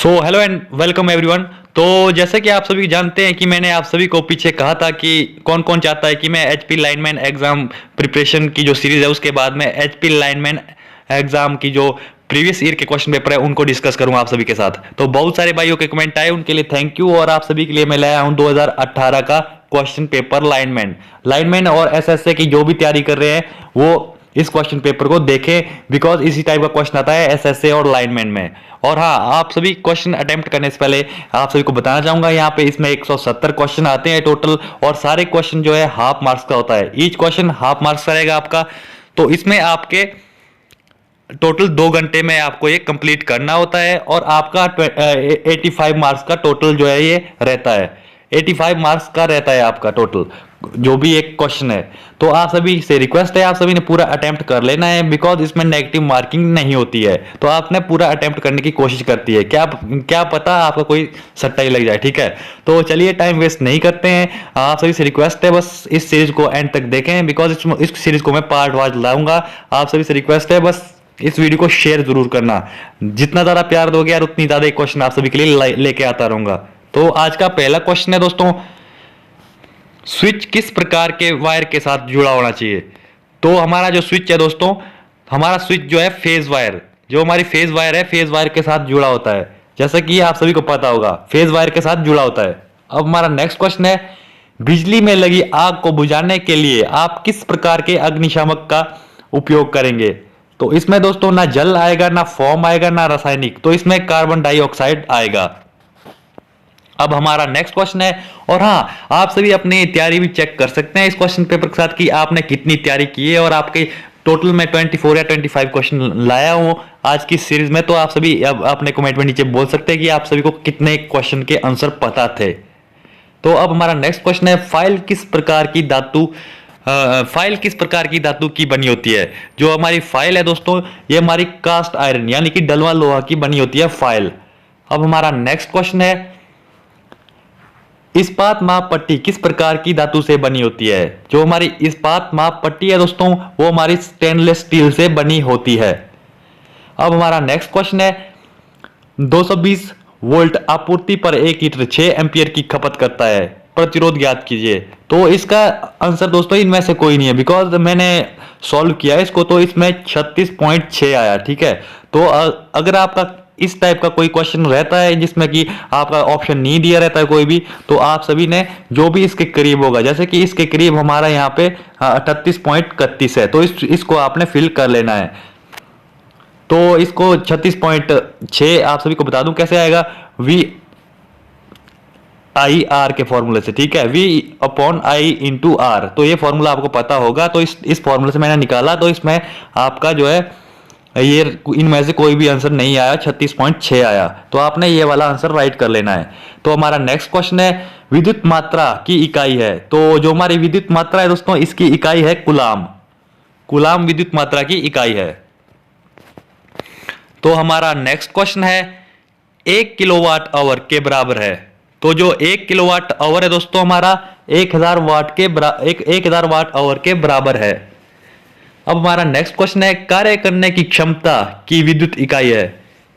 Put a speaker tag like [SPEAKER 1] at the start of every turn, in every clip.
[SPEAKER 1] So hello and welcome everyone. तो जैसे कि आप सभी जानते हैं कि मैंने आप सभी को पीछे कहा था कि कौन कौन चाहता है कि मैं एचपी लाइनमैन एग्जाम प्रिपरेशन की जो सीरीज है उसके बाद में एचपी लाइनमैन एग्जाम की जो प्रीवियस ईयर के क्वेश्चन पेपर है उनको डिस्कस करूंगा आप सभी के साथ। तो बहुत सारे भाइयों के कमेंट आए, उनके लिए थैंक यू। और आप सभी के लिए मैं लाया हूं 2018 का क्वेश्चन पेपर लाइनमैन और एसएसए की जो भी तैयारी कर रहे हैं वो इस क्वेश्चन पेपर को देखें, बिकॉज इसी टाइप का क्वेश्चन आता है एसएसए और लाइनमैन में। और हाँ, आप सभी क्वेश्चन अटेम्प्ट करने से पहले आप सभी को बताना चाहूंगा, यहाँ पे इसमें 170 क्वेश्चन आते हैं टोटल, और सारे क्वेश्चन जो है हाफ मार्क्स का होता है। ईच क्वेश्चन हाफ मार्क्स का रहेगा आपका। तो इसमें आपके टोटल 2 घंटे में आपको ये कंप्लीट करना होता है, और आपका 85 मार्क्स का टोटल जो है ये रहता है। 85 मार्क्स का रहता है आपका टोटल जो भी एक क्वेश्चन है। तो आप सभी से रिक्वेस्ट है, आप सभी ने पूरा अटेम्प्ट कर लेना है, बिकॉज इसमें नेगेटिव मार्किंग नहीं होती है। तो आपने पूरा अटेम्प्ट करने की कोशिश करती है, क्या पता आपका कोई सट्टा ही लग जाए। ठीक है, तो चलिए टाइम वेस्ट नहीं करते हैं। आप सभी से रिक्वेस्ट है बस इस सीरीज को एंड तक देखें, बिकॉज इस सीरीज को मैं पार्ट वाइज लाऊंगा। आप सभी से रिक्वेस्ट है बस इस वीडियो को शेयर जरूर करना। जितना ज्यादा प्यार दोगे यार उतनी ज्यादा एक क्वेश्चन आप सभी के लिए लेके आता रहूंगा। तो आज का पहला क्वेश्चन है दोस्तों, स्विच किस प्रकार के वायर के साथ जुड़ा होना चाहिए। तो हमारा जो स्विच है दोस्तों, हमारा स्विच जो है फेज वायर, जो हमारी फेज वायर है, फेज वायर के साथ जुड़ा होता है। जैसा कि आप सभी को पता होगा फेज वायर के साथ जुड़ा होता है। अब हमारा नेक्स्ट क्वेश्चन है, बिजली में लगी आग को बुझाने के लिए आप किस प्रकार के अग्निशामक का उपयोग करेंगे। तो इसमें दोस्तों ना जल आएगा, ना फोम आएगा, ना रासायनिक, तो इसमें कार्बन डाइऑक्साइड आएगा। अब हमारा नेक्स्ट क्वेश्चन है, और हाँ, आप सभी अपनी तैयारी भी चेक कर सकते हैं इस क्वेश्चन पेपर के साथ कि आपने कितनी तैयारी की है, और आपके टोटल में 24 या 25 क्वेश्चन लाया हूं आज की सीरीज में। तो आप सभी अब अपने कमेंट में नीचे बोल सकते हैं कि आप सभी को कितने क्वेश्चन के आंसर पता थे। तो अब हमारा नेक्स्ट क्वेश्चन है, फाइल किस प्रकार की धातु की बनी होती है। जो हमारी फाइल है दोस्तों, ये हमारी कास्ट आयरन यानी कि डलवा लोहा की बनी होती है फाइल। अब हमारा नेक्स्ट क्वेश्चन है, इस्पात माप पट्टी किस प्रकार की धातु से बनी होती है। जो हमारी इस्पात माप पट्टी है दोस्तों, वो हमारी स्टेनलेस स्टील से बनी होती है। अब हमारा नेक्स्ट क्वेश्चन है, 220 वोल्ट आपूर्ति पर 1 लीटर 6 एम्पियर की खपत करता है, प्रतिरोध ज्ञात कीजिए। तो इसका आंसर दोस्तों इनमें से कोई नहीं है, बिकॉज मैंने सॉल्व किया है इसको, तो इसमें 36.6 आया। ठीक है, तो अगर आपका इस टाइप का कोई क्वेश्चन रहता है जिसमें कि आपका ऑप्शन नहीं दिया रहता है कोई भी, तो आप सभी ने जो भी इसके करीब होगा, जैसे कि इसके करीब हमारा यहाँ पे 38.31 है, तो इसको आपने फिल कर लेना है। तो इसको 36.6 आप सभी को बता दूं कैसे आएगा, VIR के फॉर्मूले से। ठीक है, V/I/R, तो ये फॉर्मूला आपको पता होगा। तो इस फॉर्मूले से मैंने निकाला, तो इसमें आपका जो है ये इनमें से कोई भी आंसर नहीं आया, 36.6 आया। तो आपने ये वाला आंसर राइट कर लेना है। तो हमारा नेक्स्ट क्वेश्चन है, विद्युत मात्रा की इकाई है। तो जो हमारी विद्युत मात्रा है दोस्तों, इसकी इकाई है कूलाम। कूलाम विद्युत मात्रा की इकाई है। तो हमारा नेक्स्ट क्वेश्चन है, 1 किलोवाट आवर के बराबर है। तो जो 1 किलोवाट आवर है दोस्तों हमारा 1000 वाट आवर के बराबर है। अब हमारा नेक्स्ट क्वेश्चन है, कार्य करने की क्षमता की विद्युत इकाई है।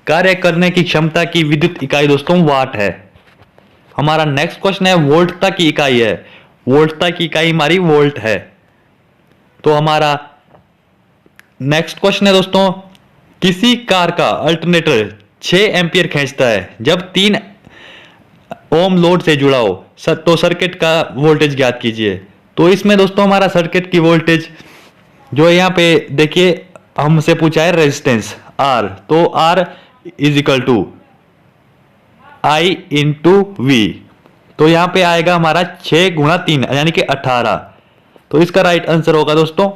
[SPEAKER 1] कार्य करने की क्षमता की विद्युत इकाई दोस्तों वाट है। हमारा नेक्स्ट क्वेश्चन है, वोल्टता की इकाई है। वोल्टता की इकाई हमारी वोल्ट है। तो हमारा नेक्स्ट क्वेश्चन है दोस्तों, किसी कार का अल्टरनेटर 6 एम्पियर खींचता है जब 3 ओम लोड से जुड़ा हो, तो सर्किट का वोल्टेज ज्ञात कीजिए। तो इसमें दोस्तों हमारा सर्किट की वोल्टेज जो यहाँ पे देखिए हमसे पूछा है रेजिस्टेंस R, तो R = I/V। तो यहाँ पे आएगा हमारा 6 × 3 यानी कि 18। तो इसका राइट आंसर होगा दोस्तों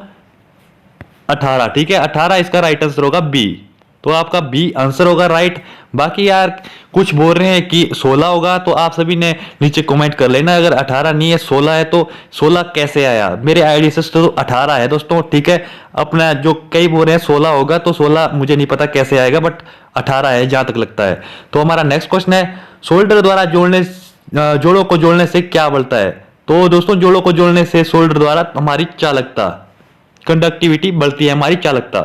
[SPEAKER 1] 18। ठीक है, 18 इसका राइट आंसर होगा B। तो आपका B आंसर होगा राइट। बाकी यार कुछ बोल रहे हैं कि 16 होगा, तो आप सभी ने नीचे कमेंट कर लेना अगर 18 नहीं है 16 है तो 16 कैसे आया। मेरे आईडी से तो 18 है दोस्तों। ठीक है, अपना जो कई बोल रहे हैं 16 होगा, तो 16 मुझे नहीं पता कैसे आएगा, बट 18 है जहां तक लगता है। तो हमारा नेक्स्ट क्वेश्चन है, सोल्डर द्वारा जोड़ों को जोड़ने से क्या बढ़ता है। तो दोस्तों जोड़ों को जोड़ने से सोल्डर द्वारा हमारी चालकता, कंडक्टिविटी बढ़ती है, हमारी चालकता।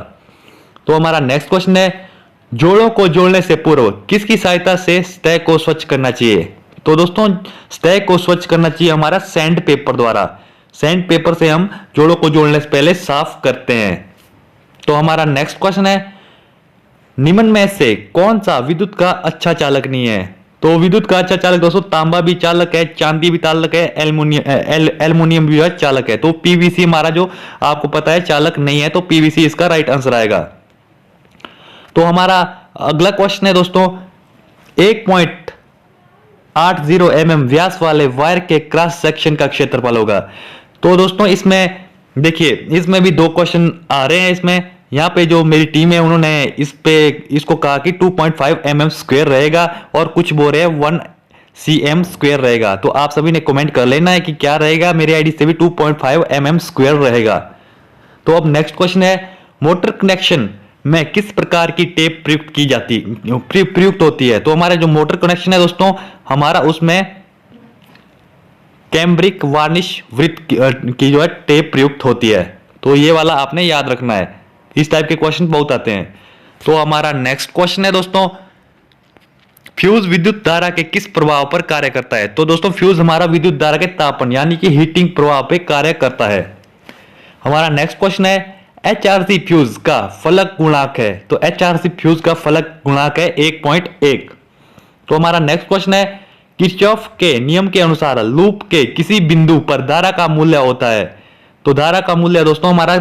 [SPEAKER 1] तो हमारा नेक्स्ट क्वेश्चन है, जोड़ों को जोड़ने से पूर्व किसकी सहायता से सतह को स्वच्छ करना चाहिए? तो दोस्तों सतह को स्वच्छ करना चाहिए हमारा सैंड पेपर द्वारा। सैंड पेपर से हम जोड़ों को जोड़ने से पहले साफ करते हैं। तो हमारा नेक्स्ट क्वेश्चन है, निम्न में से कौन सा विद्युत का अच्छा चालक नहीं है? तो विद्युत का अच्छा चालक दोस्तों तांबा भी चालक है, चांदी भी चालक है, एल्युमिनियम भी चालक है। तो पीवीसी हमारा जो आपको पता है चालक नहीं है, तो पीवीसी इसका राइट आंसर आएगा। तो हमारा अगला क्वेश्चन है दोस्तों, 1.80 mm व्यास वाले वायर के क्रॉस सेक्शन का क्षेत्रफल होगा। तो दोस्तों इसमें देखिए, इसमें भी दो क्वेश्चन आ रहे हैं। इसमें यहाँ पे जो मेरी टीम है उन्होंने इसको कहा कि 2.5 mm स्क्वायर रहेगा और कुछ बोल रहे हैं 1 cm स्क्वायर रहेगा। तो आप सभी ने कमेंट कर लेना है कि क्या रहेगा। मेरी आईडी से भी 2.5 mm स्क्वायर रहेगा। तो अब नेक्स्ट क्वेश्चन है, मोटर कनेक्शन में किस प्रकार की टेप प्रयुक्त होती है? तो हमारा जो मोटर कनेक्शन है दोस्तों, हमारा उसमें कैम्ब्रिक वार्निश वृत्त की जो है टेप प्रयुक्त होती है। तो ये वाला आपने याद रखना है, इस टाइप के क्वेश्चन बहुत आते हैं। तो हमारा नेक्स्ट क्वेश्चन है दोस्तों, फ्यूज विद्युत धारा के किस प्रभाव पर कार्य करता है? तो दोस्तों फ्यूज हमारा विद्युत धारा के तापन यानी कि हीटिंग प्रभाव पर कार्य करता है। हमारा नेक्स्ट क्वेश्चन है, HRC फ्यूज का फलक गुणांक है। तो HRC फ्यूज का फलक गुणांक है 1.1। तो हमारा नेक्स्ट क्वेश्चन है, किरचॉफ के नियम के अनुसार लूप के किसी बिंदु पर धारा का मूल्य होता है? तो धारा का मूल्य दोस्तों हमारा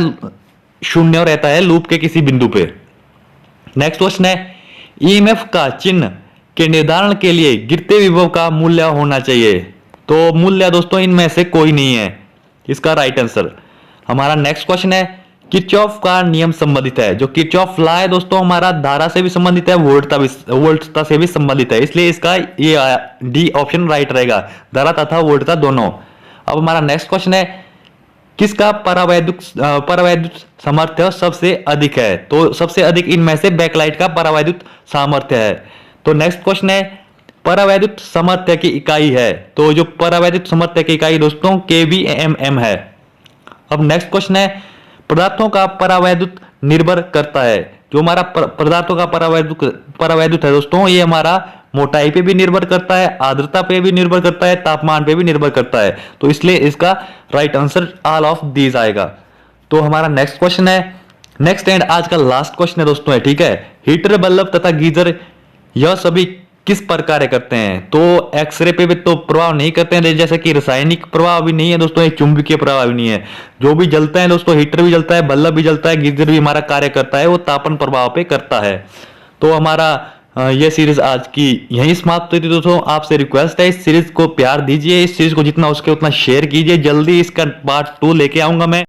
[SPEAKER 1] शून्य रहता है लूप के किसी बिंदु पे। नेक्स्ट क्वेश्चन है, EMF का चिन्ह के निर्धारण के लिए गिरते विभव का मूल्य होना चाहिए। तो मूल्य दोस्तों इनमें से कोई नहीं है, इसका राइट आंसर। हमारा नेक्स्ट क्वेश्चन है, किरचॉफ का नियम संबंधित है। जो किरचॉफ लॉ है दोस्तों हमारा धारा से भी संबंधित है, वोल्टता से भी संबंधित है, इसलिए इसका ये डी ऑप्शन राइट रहेगा, धारा तथा वोल्टता दोनों। अब हमारा नेक्स्ट क्वेश्चन है, किसका परावैद्युत सामर्थ्य सबसे अधिक है? तो सबसे अधिक इनमें से बैकलाइट का परावैद्युत सामर्थ्य है। तो नेक्स्ट क्वेश्चन है, परावैद्युत सामर्थ्य की इकाई है। तो जो परावैद्युत सामर्थ्य की इकाई दोस्तों kVmm है। अब नेक्स्ट क्वेश्चन है, पदार्थों का परावैद्युत निर्भर करता है। जो हमारा पदार्थों का परावैद्युत है दोस्तों, ये हमारा मोटाई पे भी निर्भर करता है, आर्द्रता पे भी निर्भर करता है, तापमान पे भी निर्भर करता है। तो इसलिए इसका right answer all of these आएगा। तो हमारा नेक्स्ट क्वेश्चन है, नेक्स्ट एंड आज का लास्ट क्वेश्चन है दोस्तों, है ठीक है। हीटर, बल्ब तथा गीजर यह सभी किस पर कार्य करते हैं? तो एक्सरे पे भी तो प्रभाव नहीं करते हैं, जैसे कि रासायनिक प्रभाव भी नहीं है दोस्तों, एक चुंबकीय प्रभाव भी नहीं है। जो भी जलता है दोस्तों, हीटर भी जलता है, बल्ब भी जलता है, गीजर भी हमारा कार्य करता है, वो तापन प्रभाव पे करता है। तो हमारा ये सीरीज आज की यहीं समाप्त हुई थी दोस्तों। आपसे रिक्वेस्ट है इस सीरीज को प्यार दीजिए, इस सीरीज को जितना हो सके उतना शेयर कीजिए। जल्दी इसका पार्ट 2 लेके आऊंगा मैं।